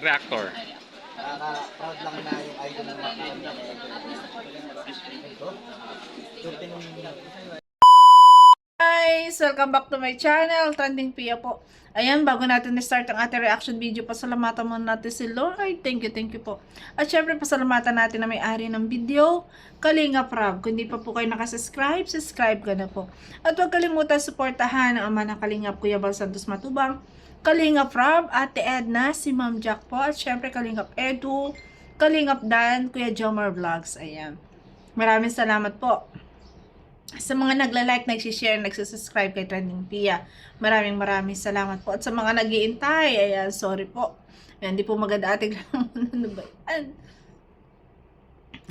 Reactor. Nakaka-proud lang na yung idol ng mga ito. Guys! Welcome back to my channel, Trending Pia po. Ayan, bago natin na-start ang ating reaction video, pasalamatan muna natin si Lord. Thank you po. At syempre, pasalamatan natin na may-ari ng video, Kalinga Prab. Kung hindi pa po kayo nakasubscribe, subscribe ka na po. At huwag kalimutan suportahan ang ama ng Kalingap, Kuya Bal Santos Matubang, Kalinga Prab, Ate Edna, si Ma'am Jack po, at syempre Kalingap Edu, Kalingap Dan, Kuya Jomar Vlogs. Ayan. Maraming salamat po sa mga nagla-like, nagsishare, nagsasubscribe kay Trending Pia. Maraming salamat po. At sa mga nag-iintay, ayan, sorry po. Ayan, di po maganda ating ano ba yan?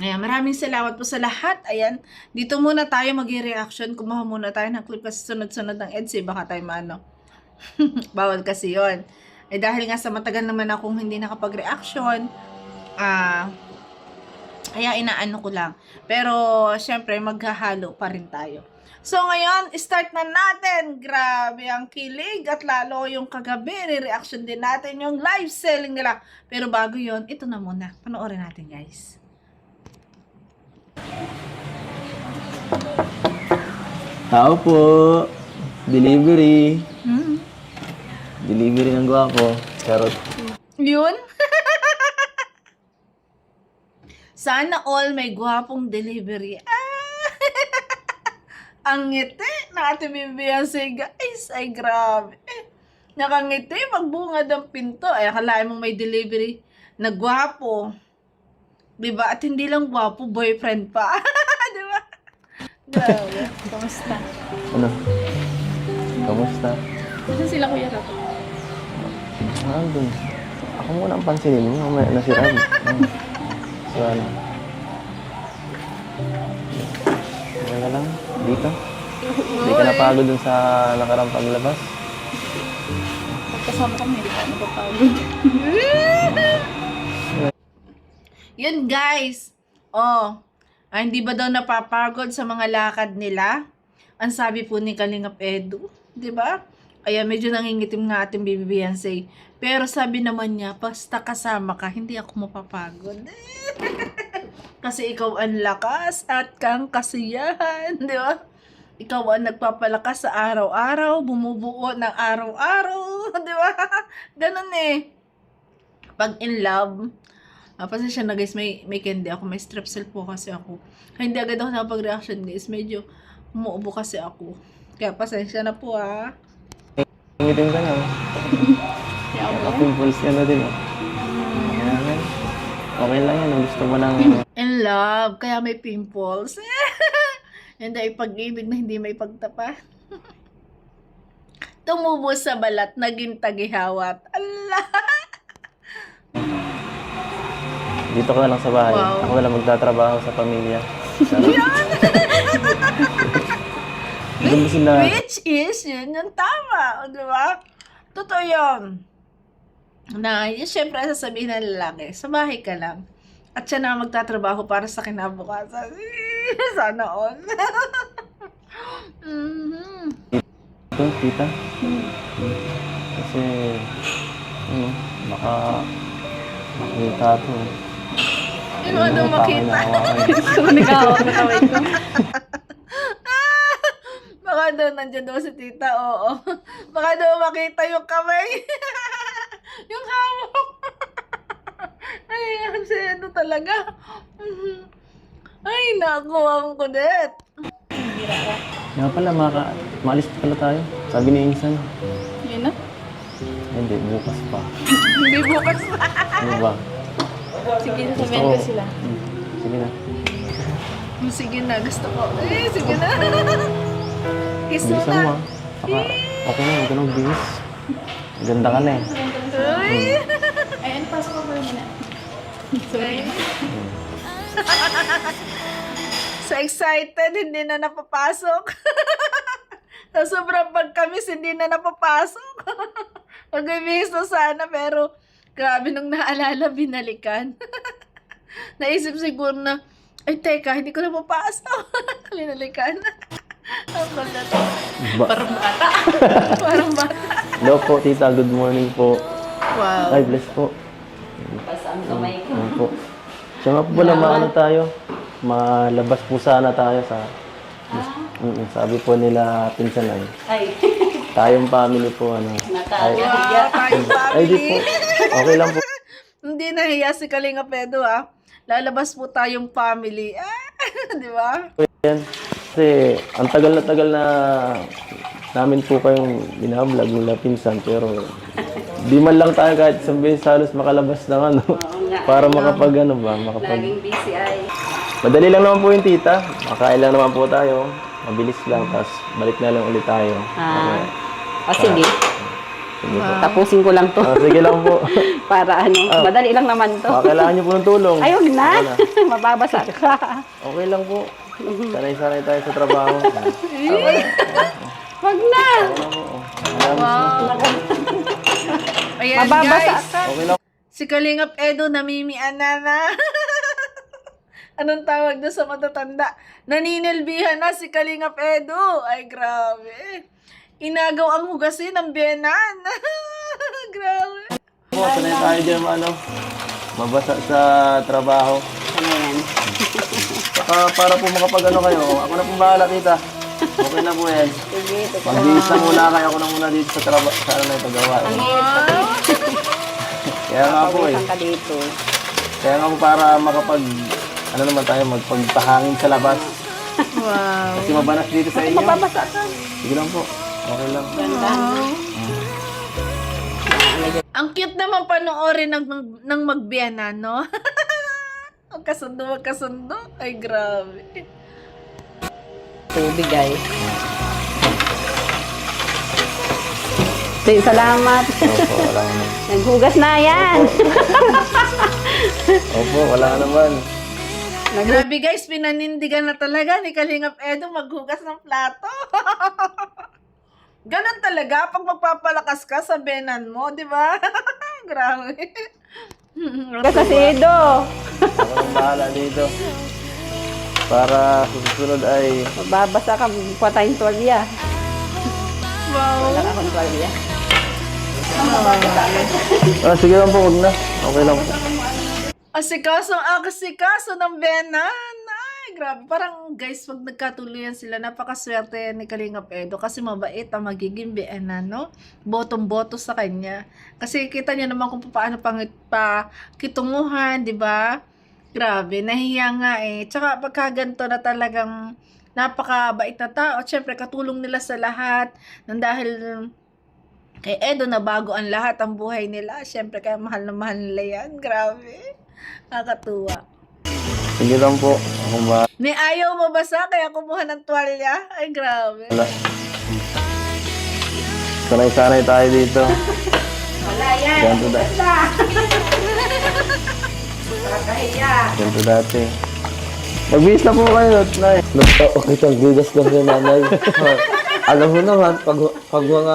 Ayan, maraming salamat po sa lahat. Ayan, dito muna tayo mag-reaction. Kumuha muna tayo ng clip kasi sunod-sunod ng EDSA. Baka tayo maano. Bawal kasi yon. Eh dahil nga sa matagal naman akong hindi nakapag-reaction, kaya inaano ko lang. Pero, syempre, maghahalo pa rin tayo. So, ngayon, start na natin. Grabe ang kilig. At lalo yung kagabi, re-reaction din natin yung live selling nila. Pero bago yon, ito na muna. Panoorin natin, guys. Tao po. Delivery. Delivery ng gwapo. Charot. Yun? Sana all may gwapong delivery. Ang ngiti na Ate Beyonce, guys. Ay, grabe. Nakangiti, magbungad ang pinto. Ay, akalain mong may delivery na gwapo. Diba? At hindi lang gwapo, boyfriend pa. Diba? Grabe. Kamusta? Ano? Kamusta? Saan sila, Kuya Rato? Doon. Ako muna ang pansinin mo. Mamaya na si Rab. So, ano? Okay ka lang? Dito? Hindi ka napagod dun sa nakarang paglabas? Pagkasama kami, hindi ka napapagod. Yun, guys. Oh, hindi ba daw napapagod sa mga lakad nila? Ang sabi po ni Kalingap Edu, di ba? Kaya medyo nangingitim nga ating Baby Beyonce. Pero sabi naman niya, basta kasama ka, hindi ako mapapagod. Kasi ikaw ang lakas at kang kasiyahan, di ba? Ikaw ang nagpapalakas sa araw-araw, bumubuo ng araw-araw, di ba? Ganun eh. Pag in love, pasensya na guys, may candy ako, may strep cell po kasi ako. Kaya hindi agad ako napag-reaction guys, medyo umuubo kasi ako. Kaya pasensya na po ah. Nangitim ka na. Naka-pimples ka na din. Okay lang yan. Gusto mo ng... In love, kaya may pimples. Hindi ay pag-ibig na hindi may pagtapa. Tumubo sa balat, naging tagihawat. Allah! Dito ka na lang sa bahay. Wow. Ako na lang magtatrabaho sa pamilya. Which is, yun yung tama. Di ba? Totoo yun. Na, yun, syempre, sasabihin ng lalaki, sa bahay ka lang. At siya na magtatrabaho para sa kinabukasan. Sana all. Ito, tita. Kasi, baka makita ito. Yun mo daw makita. Nag-aawak na kamay ko. Baka daw nandiyan daw si tita, oo. Baka daw makita yung kamay. Yung hawak. Ay, kasi ano talaga. Ay, naku, ang kulit. Nga pala, maalis pala tayo. Sabi ni Insan. Yun na. Hindi, bukas pa. Hindi bukas pa. Ano ba? Sige, sasabihin ko sila. Sige na. Sige na, gusto ko. Eh, sige na. Kiss mo Bilisan na. mo ah. Saka, okay na, huwag ka nang bihis. Ganda ka na eh. Ay. Ayan, pasok ko muna. Sorry. So excited, hindi na napapasok. Sa sobrang pagkamis, hindi na napapasok. Mag-ibihis na sana, pero grabe nung naalala, binalikan. Naisip siguro na, ay teka, hindi ko na mapasok. Binalikan. Ang kulit. Parang bata. Parang bata. Hello po, tita. Good morning po. Wow. Ay, bless po. Basta ang kamay ko. Ano po. Siya nga po pala, maano tayo. Malabas po sana tayo sa... sabi po nila pinsan ay. Ay, Tayong family po, ano. nakahiya. Wow, tayong Ay, di po. family. Okay lang po. Hindi nahiya si Kalinga Pedro, ah. Lalabas po tayong family. Di ba? Yan. Kasi, ang tagal na namin po kayong binablog nila pinsan, pero di man lang tayo kahit isang beses halos makalabas ng ano. nga. Para makapag ano ba, makapag... Laging busy ay. Madali lang naman po yung tita. Makain lang naman po tayo. Mabilis lang, tapos balik na lang ulit tayo. Okay. Sige. Sige po. Tapusin ko lang to. Sige lang po. Para ano, madali lang naman to. Kailangan niyo po ng tulong. Ay, huwag na. Wala. Mababasa ka. Okay lang po. Sanay-sanay tayo sa trabaho. Huwag na. Ayan, Mababasa guys. ka. Okay lang. Si Kalingap Edo namimian na. Anong tawag doon sa matatanda? Naninilbihan na si Kalingap Edo. Ay, grabe. Inagaw ang hugasin ng biyenan. Grabe. Po, sanay tayo dyan ano, mabasa sa trabaho. Ano yan? Saka para po makapag ano kayo, ako na po bahala tita. Okay na po yan. Sige, Mag-iis na muna kayo, ako na muna dito sa trabaho, sa ano na ito gawa. Kaya nga po eh. Pawisan ka dito. Kaya nga po para makapag, ano naman tayo, magpagpahangin sa labas. Wow. Kasi mabanas dito sa inyo. Mababasa ka. Sige lang po. Okay lang. Ang cute naman panoorin ng magbiyenan, no? Magkasundo. Ay, grabe. Tubig ay. Salamat. Opo, wala naman. Naghugas na yan. Opo, wala naman. Grabe guys, pinanindigan na talaga ni Kalingap Edo maghugas ng plato. Ganon talaga pag magpapalakas ka sa benan mo, di ba? Grabe. Hugas si Edo. Ako nang bahala dito. Para sa susunod ay Mababasa ka. Patayin tuwalya. Wow. Wala akong tuwalya. sige lang po, huwag na. Okay lang po. Asikaso ng benan. Ay, grabe. Parang guys, pag nagkatuluyan sila, napakaswerte ni Kalingap Edo kasi mabait ang magiging benan, no? Botong-boto sa kanya. Kasi kita niyo naman kung paano pakitunguhan, di ba? Grabe, nahiya nga eh. Tsaka pagka ganito na talagang napakabait na tao, syempre katulong nila sa lahat. Nang dahil kay Edo na bago ang lahat, ang buhay nila. Syempre kaya mahal na mahal nila yan. Grabe. Nakakatuwa. Sige lang po. Ako ba? May ayaw mabasa kaya kumuha ng tuwalya. Ay, grabe. Wala. Sanay-sanay tayo dito. Wala yan. Ganito dati. Ganito dati. Magbihis na po kayo, Nay. Okay, itong bigas lang kay nanay. Alam mo naman, pag mga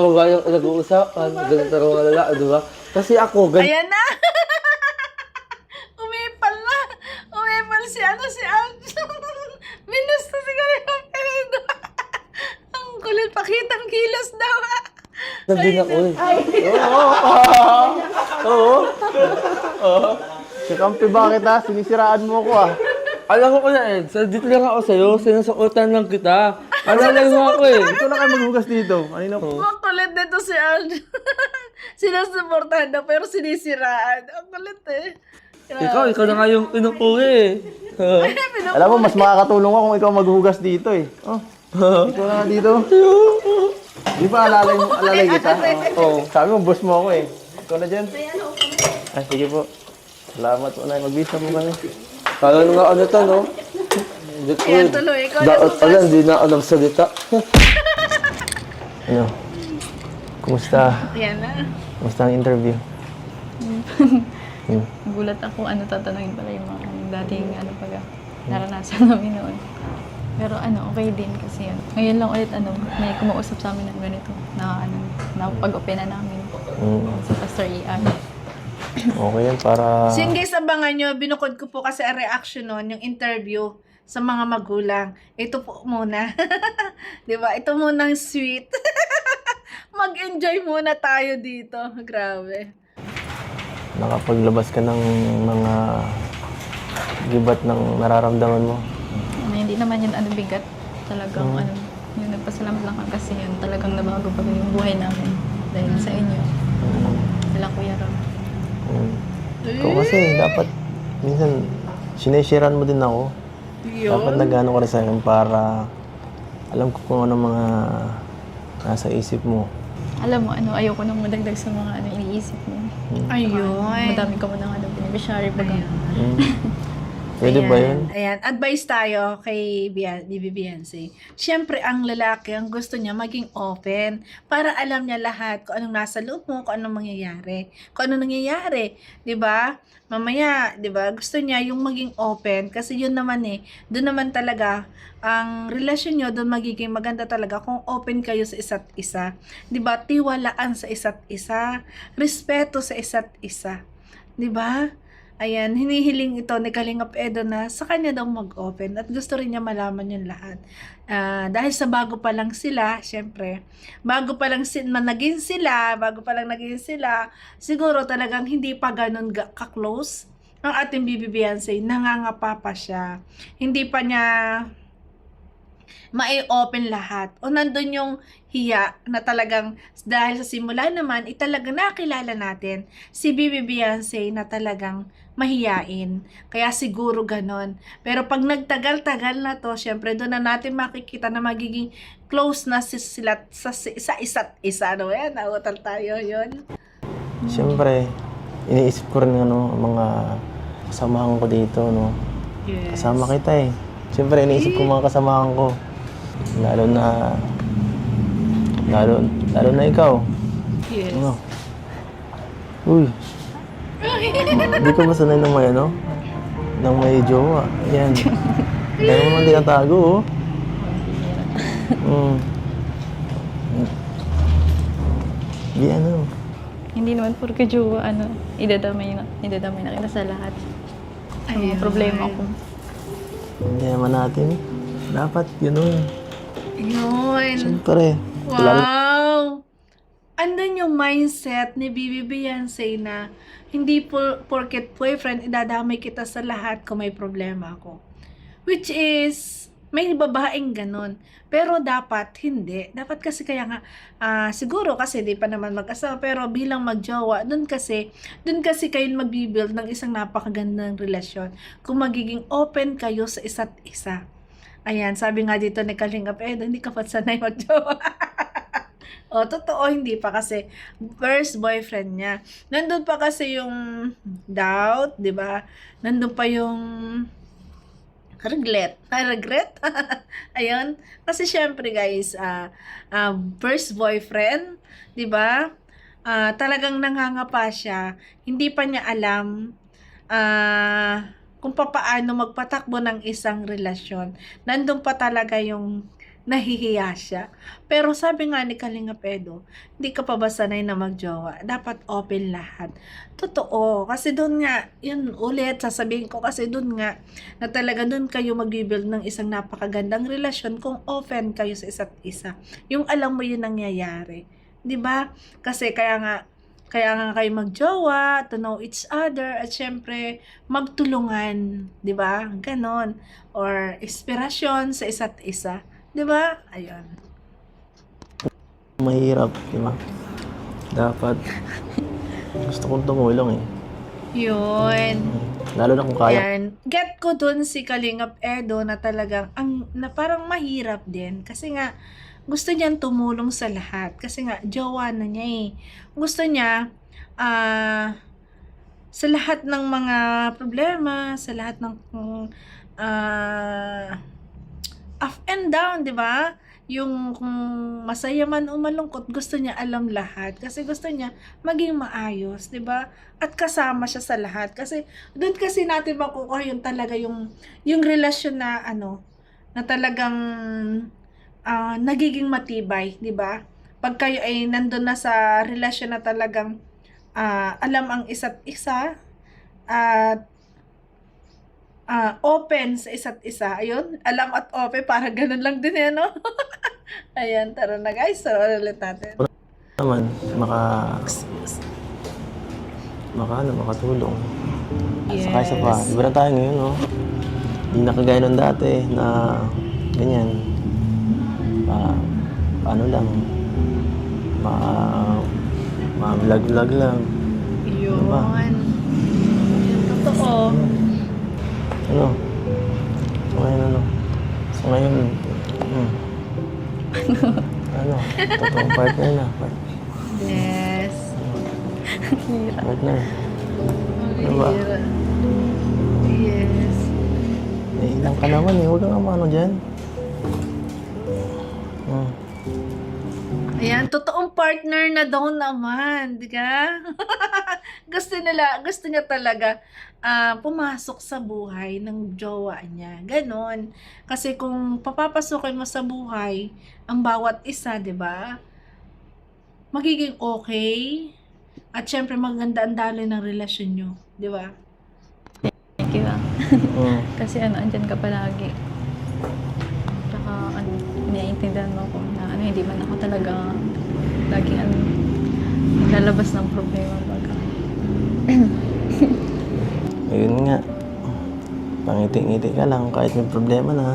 babae ang nag-uusapan, ganito rin mga lalaki, di ba? Kasi ako, Ayan na. Umipal si Minus na si Kalingap Edo. Ang kulit, pakitang kilos daw. ganito din ako eh. Oo. Si Kampi, bakit ha? Sinisiraan mo ko ah. Alam ko na eh, dito lang ako sa'yo, sinusukutan lang kita. Alam mo ako eh. Ito na kayo maghugas dito. Kanina po. Ang kulit dito si Aldo. Sinusuportahan daw, pero sinisiraan. Ang kulit eh. Ikaw na nga yung pinupuri eh. Alam mo, mas makakatulong ako kung ikaw maghugas dito eh. Oh. Ikaw na nga dito. Di ba alalay kita? Oo. Sabi mo, boss mo ako eh. Ikaw na dyan. Ay, sige po. Salamat po, Nay. Magbisa mo kami. Kala nga ano to, no? Hindi ko Ayan, tuloy. Ikaw na Daot pala, bukas. hindi na ako nagsalita. Ano? Kumusta? Ayan na. Kumusta ang interview? Gulat ako, tatanungin pala yung mga dating, naranasan namin noon. Pero okay din kasi ngayon lang ulit, may kumausap sa amin ng ganito, na pag-open na namin sa Pastor Ian. Okay yan para... So yun guys, abangan nyo, binukod ko po kasi ang reaction nun, yung interview sa mga magulang. Ito po muna. 'Di ba? Ito muna ang sweet. Mag-enjoy muna tayo dito. Grabe. Nakapaglabas ka ng mga gibat ng nararamdaman mo. Ano, hindi naman yun bigat. Talagang yun, nagpasalamat lang kasi yun. Talagang nabago pa rin yung buhay namin. Dahil sa inyo. Sila Kuya Ram. Ikaw kasi, dapat, minsan, sinesharean mo din ako. Dapat nag-ano ka rin sa akin para alam ko kung ano mga nasa isip mo. Alam mo, ayoko nang madagdag sa mga iniisip mo. Ayun. Madami ka mo nang beneficiary baga. Pwede ba yun? Ayan, advice tayo kay Bibi Beyonce. Siyempre, ang lalaki, ang gusto niya maging open para alam niya lahat kung anong nasa loob mo, kung anong mangyayari. Kung anong nangyayari, 'di ba? Mamaya, 'di ba? Gusto niya yung maging open kasi yun naman doon naman talaga ang relasyon niyo doon magiging maganda talaga kung open kayo sa isa't isa. 'Di ba? Tiwalaan sa isa't isa, respeto sa isa't isa. 'Di ba? Ayan, hinihiling ito ni Kalingap Edo na sa kanya daw mag-open at gusto rin niya malaman yung lahat. Dahil sa bago pa lang sila, syempre, bago pa lang naging sila, siguro talagang hindi pa ganun ka-close ang ating Bibi Beyonce, nangangapa pa siya. Hindi pa niya mai-open lahat. O nandun yung hiya na talagang dahil sa simula naman, talagang nakilala natin si Bibi Beyonce na talagang mahiyain. Kaya siguro ganon. Pero pag nagtagal-tagal na to, syempre doon na natin makikita na magiging close na sila sa isa't isa. Ano yan? Nautal tayo yun. Siyempre, iniisip ko rin mga kasamahan ko dito, no? Yes. Kasama kita eh. Siyempre, iniisip ko mga kasamahan ko. Lalo na ikaw. Yes. Ano? Uy. Hindi ka ba sanay ng may ng may jowa? Yan. Kaya mo naman tinatago, oh. Di Hindi naman porke jowa, idadamay na kita sa lahat. Sa mga problema ko. Hindi naman natin. Dapat, yun. Siyempre. Wow! Andun yung mindset ni Bibi Beyonce na hindi porket boyfriend, idadamay kita sa lahat kung may problema ako. Which is, may babaeng ganon. Pero dapat hindi. Dapat kasi kaya nga, siguro kasi di pa naman mag-asawa, pero bilang magjowa, dun kasi kayo magbibuild ng isang napakagandang relasyon. Kung magiging open kayo sa isa't isa. Ayan, sabi nga dito ni Kalingap Edo, hindi ka pa sanay magjowa. O, totoo, hindi pa kasi first boyfriend niya. Nandun pa kasi yung doubt, di ba? Nandun pa yung regret. Ayun. Kasi syempre guys, first boyfriend, di ba? Talagang nangangapa siya. Hindi pa niya alam kung paano magpatakbo ng isang relasyon. Nandun pa talaga yung nahihiya siya. Pero sabi nga ni Kalingap Edo, hindi ka pa ba sanay na magjowa? Dapat open lahat. Totoo. Kasi doon nga, yun ulit, sasabihin ko kasi doon nga, na talaga doon kayo mag-build ng isang napakagandang relasyon kung open kayo sa isa't isa. Yung alam mo yun nangyayari. 'Di ba? Kasi kaya nga kayo magjowa, to know each other, at syempre, magtulungan, di ba? Ganon. Or, inspirasyon sa isa't isa. Di ba? Ayun. Mahirap, di ba? Dapat, gusto kong tumulong eh. Yun. Lalo na kung kaya. Yan. Get ko dun si Kalingap Edo na talagang, na parang mahirap din. Kasi nga, gusto niyang tumulong sa lahat. Kasi nga, jowa na niya eh. Gusto niya, sa lahat ng mga problema, sa lahat ng up and down, di ba? Yung kung masaya man o malungkot, gusto niya alam lahat. Kasi gusto niya maging maayos, di ba? At kasama siya sa lahat. Kasi doon kasi natin makukuha yung talaga yung relasyon na na talagang nagiging matibay, di ba? Pag kayo ay nandun na sa relasyon na talagang alam ang isa't isa at open sa isa't isa. Ayun, alam at open, para ganun lang din no? Ayan, tara na guys, tara ulit natin. Naman, makatulong. At saka isa pa, iba na tayo ngayon, no? Hindi na kagaya nung dati na ganyan. Paano lang, ma-vlog lang. Yun. Diba? Totoo. Ano? So ngayon, totoong partner na. Yes. Partner. Diba? Yes. Ilang ka naman eh, huwag kang amano dyan. Ayan, totoong partner na daw naman, di ka? gusto niya talaga pumasok sa buhay ng jowa niya. Ganon. Kasi kung papapasukin mo sa buhay ang bawat isa, di ba? Magiging okay. At syempre maganda ang daloy ng relasyon nyo, di ba? Thank you Kasi andyan ka palagi. Tsaka iniintindihan mo ko na hindi man ako talaga laging lalabas ng problema baga. Ayun nga. Pangiti-ngiti ka lang kahit may problema na.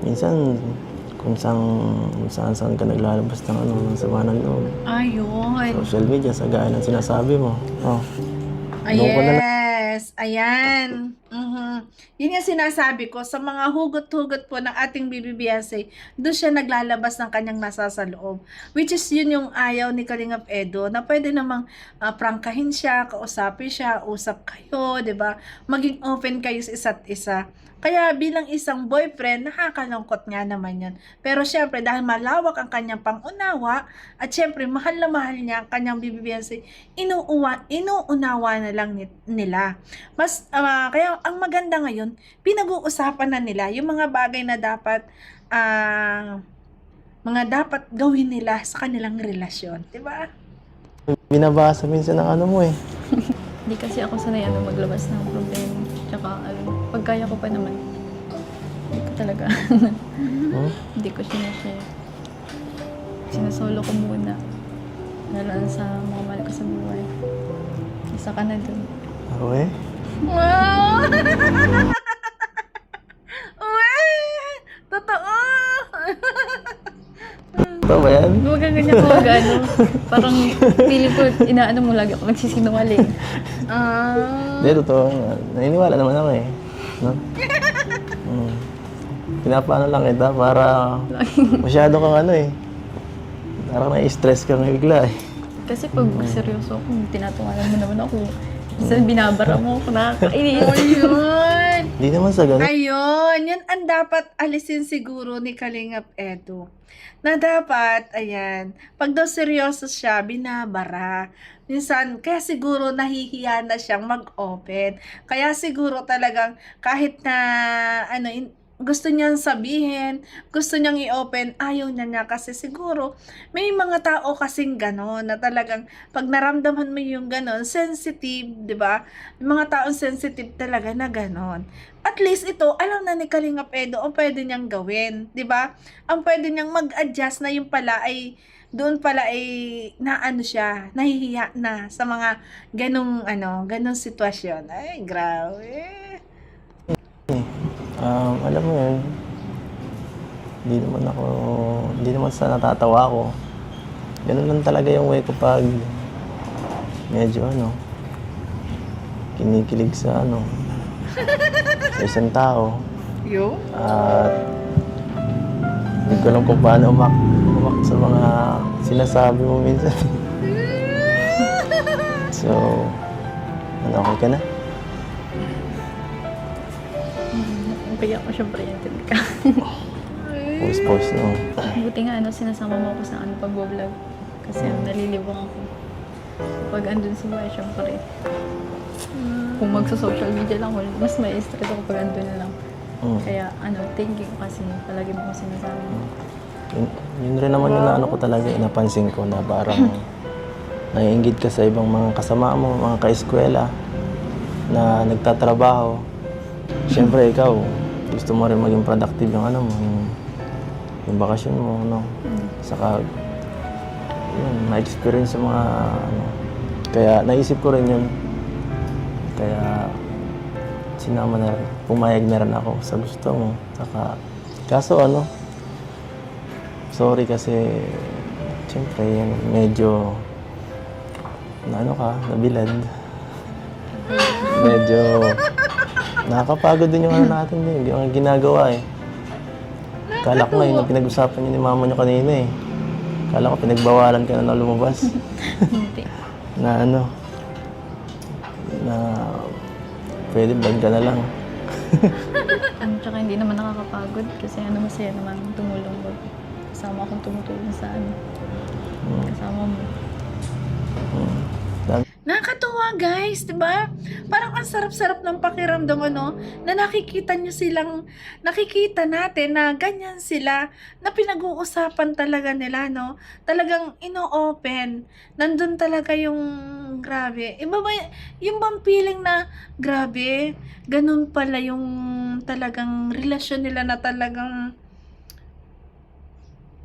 Minsan, kung saan ka naglalabas ng sama ng loob. Ayun. Social media, sa gaya ng sinasabi mo. Doon ko na Yes, ayan. Yun yung sinasabi ko, sa mga hugot-hugot po ng ating BBBSA, doon siya naglalabas ng kanyang nasa sa loob. Which is yun yung ayaw ni Kalingap Edo, na pwede namang prangkahin siya, kausapin siya, usap kayo, 'di ba? Maging open kayo sa isa't isa. Kaya bilang isang boyfriend, nakakalungkot nga naman yun. Pero syempre, dahil malawak ang kanyang pangunawa, at syempre, mahal na mahal niya ang kanyang BBBSA, inuunawa na lang nila. Kaya ang maganda ngayon, pinag-uusapan na nila yung mga bagay na dapat gawin nila sa kanilang relasyon. Diba? binabasa minsan ng ano mo eh. Hindi kasi ako sanay maglabas ng problema. Tsaka pag kaya ko pa naman, hindi ko talaga, hindi ko sinashare. Sinasolo ko muna. Lalo sa mga mahal ko sa buhay. Isa ka na dun. Awe? Wow! Uwe! Totoo! Ito ba yan? Huwag kang ganyan ko parang feeling ko, inaano mo lagi ako nagsisinungaling. Hindi, totoo nga. Naniniwala naman ako eh. No? Pinapaano lang kita para masyado kang ano eh. Parang na-stress ka ng bigla eh. Kasi pag seryoso ako, tinatungalan mo naman ako. Kasi binabara mo ako, nakakainis. Ayun! Hindi naman sa ganun. Ayun! Yan ang dapat alisin siguro ni Kalingap Edo. Na dapat, ayan, pag daw seryoso siya, binabara. Minsan, kaya siguro nahihiya na siyang mag-open. Kaya siguro talagang kahit na, gusto niyang sabihin, gusto niyang i-open, ayaw niya kasi siguro may mga tao kasing gano'n na talagang pag naramdaman mo yung gano'n, sensitive, di ba? Yung mga taong sensitive talaga na gano'n. At least ito, alam na ni Kalingap Edo ang pwede niyang gawin, di ba? Ang pwede niyang mag-adjust na yung pala ay doon pala ay siya, nahihiya na sa mga ganong sitwasyon. Ay, grabe. Alam mo yun, hindi naman sa natatawa ako. Ganun lang talaga yung way ko pag medyo kinikilig sa sa isang tao. At hindi ko alam kung paano umak sa mga sinasabi mo minsan. So, okay ka na? Kaya ako syempre intindi ka. Post, no? Buti nga sinasama mo ako sa pag-vlog. Kasi nalilibang ako. Pag andun sa bahay, syempre. Kung magsa-social media lang ako, mas may stress ako pag andun na lang. Kaya thank you kasi palagi mo ko sinasabi. Yun rin naman yung ko talaga, napansin ko na parang naiinggit ka sa ibang mga kasama mo, mga kaeskwela na nagtatrabaho. Siyempre, ikaw, gusto mo rin maging productive yung ano mo, yung bakasyon mo, no? Saka, yun, na-experience yung mga, ano. Kaya, naisip ko rin yun. Kaya, sinama na rin. Pumayag na rin ako sa gusto mo. Saka, kaso ano, sorry kasi, siyempre, yan, medyo, ano ka, nabilad. Medyo, nakakapagod din yung ano natin din, yung ginagawa eh. Kala ko ngayon na pinag-usapan niyo ni mama niyo kanina eh. Kala ko pinagbawalan ka na lumabas. Hindi. Na ano, na pwede vlog ka na lang. Tsaka hindi naman nakakapagod kasi ano, masaya naman tumulong mo. Kasama akong tumutulong sa ano. Kasama mo. Nakakatuwa guys, 'di ba? Parang ang sarap-sarap ng pakiramdam ano, na nakikita natin na ganyan sila, na pinag-uusapan talaga nila, no? Talagang ino-open. Nandun talaga yung grabe. Iba ba yung bang feeling na grabe, ganun pala yung talagang relasyon nila na talagang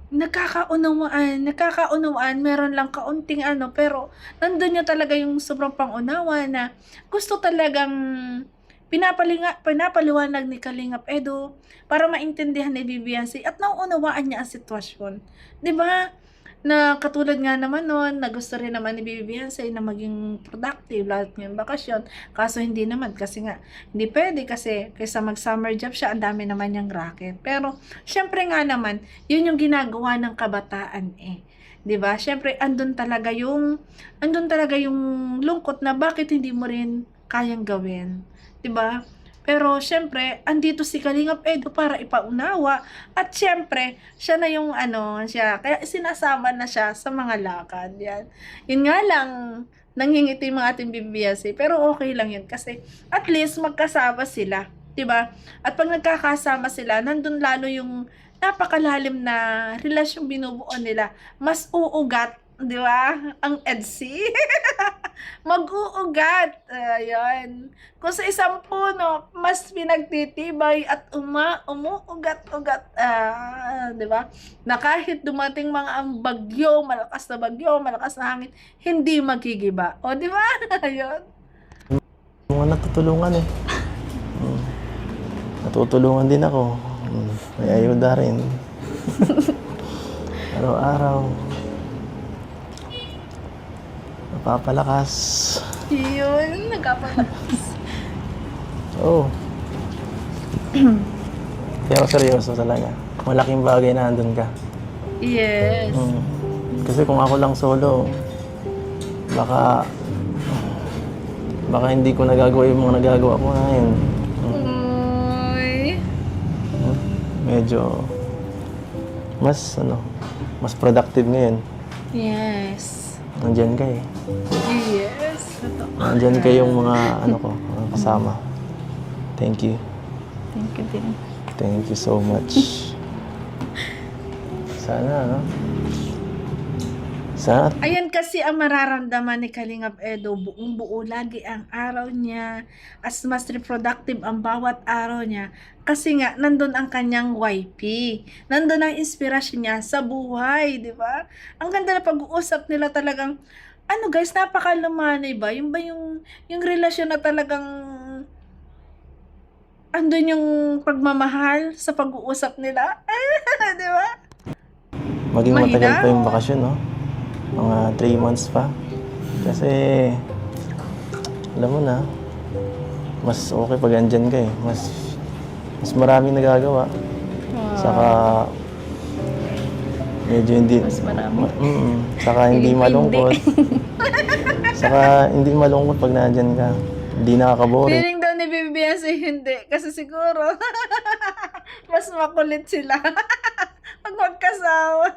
nagkakaunawaan, meron lang kaunting ano, pero nandun niya talaga yung sobrang pangunawa na gusto talagang pinapaliwanag ni Kalingap Edo para maintindihan ni Bibiansi at nauunawaan niya ang sitwasyon. 'Di ba? Na katulad nga naman noon, na gusto rin naman ni Bibiansi na maging productive lahat ng bakasyon. Kaso hindi naman kasi nga hindi pwede kasi kaysa mag-summer job siya, ang dami naman niyang racket. Pero syempre nga naman, yun yung ginagawa ng kabataan eh. 'Di ba? Syempre andun talaga yung lungkot na bakit hindi mo rin kayang gawin. 'Di ba? Pero syempre, andito si Kalingap Edo para ipaunawa at syempre, siya na yung kaya sinasama na siya sa mga lakad. Yan. Yun nga lang, nangingiti mga ating Bibiansi, pero okay lang yun kasi at least magkasama sila. 'Di ba? At pag nagkakasama sila, nandun lalo yung napakalalim na relasyong binubuo nila. Mas uugat, 'di ba? Ang EDSI. Mag-uugat. Ayun. Kung sa isang puno, mas pinagtitibay at umuugat-ugat. 'Di ba? Na kahit dumating mga ang bagyo, malakas na hangin, hindi magigiba. O, 'di ba? Ayun. Mga natutulungan eh. Natutulungan din ako. May ayuda rin. Araw-araw. Napapalakas. Yun, nagkapalakas. Oo. Pero seryoso talaga. Malaking bagay na andun ka. Yes. Kasi kung ako lang solo, baka hindi ko nagagawa yung mga nagagawa ko ngayon. Uy. Medyo mas productive ngayon. Yes. Nandyan ka eh. Yes. Nandyan kayong mga mga kasama. Thank you. Thank you din. Thank you so much. Sana, Ayan kasi ang mararamdaman ni Kalingap Edo, buong-buo lagi ang araw niya, as mas reproductive ang bawat araw niya, kasi nga nandun ang kanyang YP, nandun ang inspirasyon niya sa buhay, di ba? Ang ganda na pag-uusap nila talagang, guys, napakalumanay ba? Yung ba yung relasyon na talagang andun yung pagmamahal sa pag-uusap nila, di ba? maging matagal Mahina. pa yung bakasyon, no? Mga 3 months pa. Kasi, alam mo na, mas okay pag andyan ka eh. Mas maraming nagagawa. Saka, medyo hindi... Mas marami. Saka hindi malungkot. Saka hindi malungkot pag nandyan ka. Hindi nakakaboring. Feeling daw ni Bibiansi hindi. Kasi siguro, mas makulit sila. Pag magkasawa.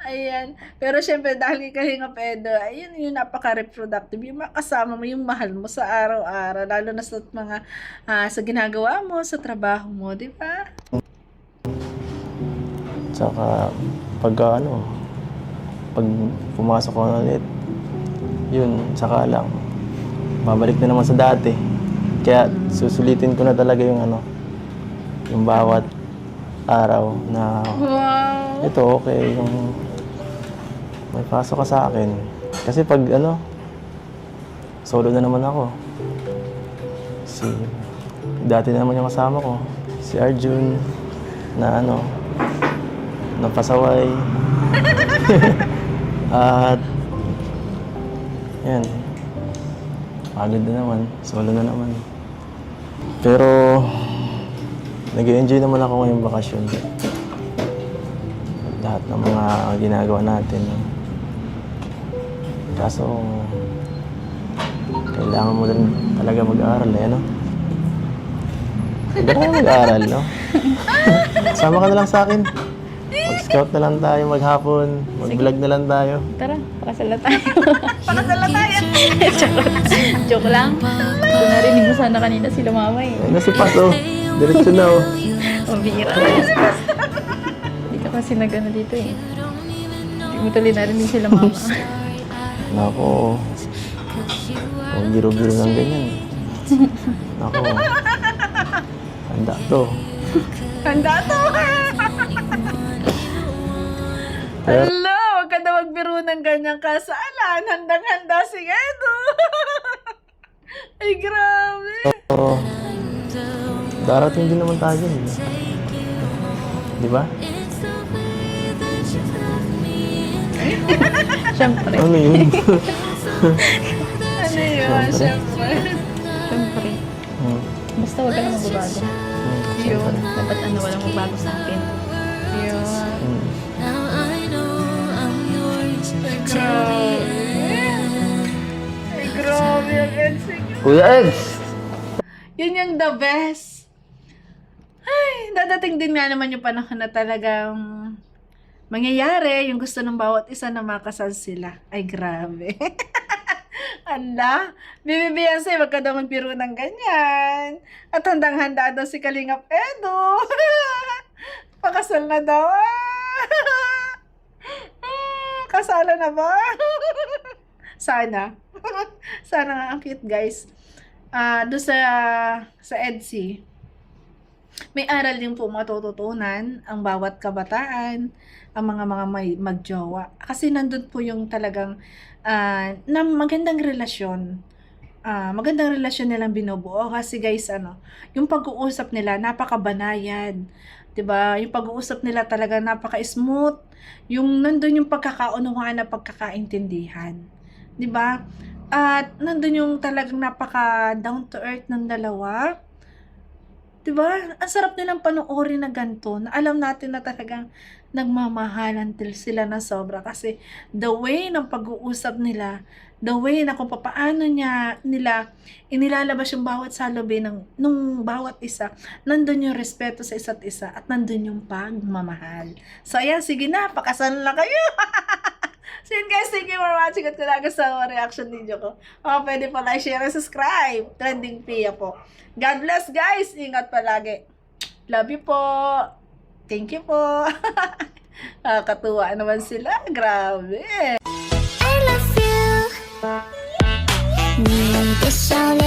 Ayan. Pero syempre, dahil kay Kalingap Edo, ayun yung napaka-reproductive. Yung makasama mo, yung mahal mo sa araw-araw. Lalo na sa mga, sa ginagawa mo, sa trabaho mo, di ba? Saka, pag pumasok ko ulit, yun, saka lang, babalik na naman sa dati. Kaya susulitin ko na talaga yung ano, yung bawat araw na Wow. ito okay, yung may pasok ka sa akin. Kasi pag ano, solo na naman ako. Dati na naman yung kasama ko, si Arjun, na ano, napasaway. At, yan, pagod na naman, solo na naman. Pero, nag-enjoy naman ako ngayong bakasyon. Lahat ng mga ginagawa natin. Kaso, kailangan mo rin talaga mag-aaral eh, ano? Kailangan mo mag-aaral, no? Sama ka na lang sa akin. Mag-scout na lang tayo maghapon. Mag-vlog na lang tayo. Tara, pakasal na tayo. Pakasal na tayo. Joke lang. Kung narinig mo sana kanina sila mama eh. Ayun na si Pato. Diretso na, oh. Mabihira na yun. Hindi ka kasi nag-ano dito eh. Hindi mo tuloy narinig sila mama. Nako. Kung biro-biro ng ganyan. Nako. Handa to. Handa to. Hello, huwag ka na magbiro ng ganyang kasalan. Handang-handa si Edo. Ay, grabe. So, darating din naman tayo dyan. Di ba? Siyempre. Ano yun? Ano yun, syempre. Siyempre. Hmm. Basta huwag ka na magbabago. Yun. Dapat ano, walang magbago sa akin. Yun. Hmm. Ay, grabe. Ay, grabe ang Edsing. Kuya Eds! Yun yung the best. Ay, dadating din nga naman yung panahon na talagang mangyayari yung gusto ng bawat isa na makasal sila. Ay, grabe. Anda, bibibiyan sa'yo, wag ka daw magbiro ng ganyan. At handang-handa daw si Kalingap Edo. Pakasal na daw. Kasala na ba? Sana. Sana nga ang cute, guys. Doon sa EDSI, may aral din po matututunan ang bawat kabataan, ang mga may magjowa. Kasi nandun po yung talagang na magandang relasyon. Magandang relasyon nilang binubuo. Kasi guys, yung pag-uusap nila, napakabanayad. 'Di ba? Yung pag-uusap nila talaga napaka-smooth. Yung nandun yung pagkakaunawaan na pagkakaintindihan. 'Di ba? At nandun yung talagang napaka down to earth ng dalawa. 'Di ba? Ang sarap nilang panoorin na ganito. Na alam natin na talagang nagmamahalan sila na sobra kasi the way ng pag-uusap nila, the way na kung paano nila inilalabas yung bawat salobe nung bawat isa, nandun yung respeto sa isa't isa at nandun yung pagmamahal. So ayan, sige na, pakasal na kayo. So yun guys, thank you for watching at kung nagustuhan mo reaction video ko, pwede po like, share, and subscribe. Trending Pia po. God bless guys, ingat palagi. Love you po. Thank you po. Katuwa naman sila. Grabe. I love you. Guess I'll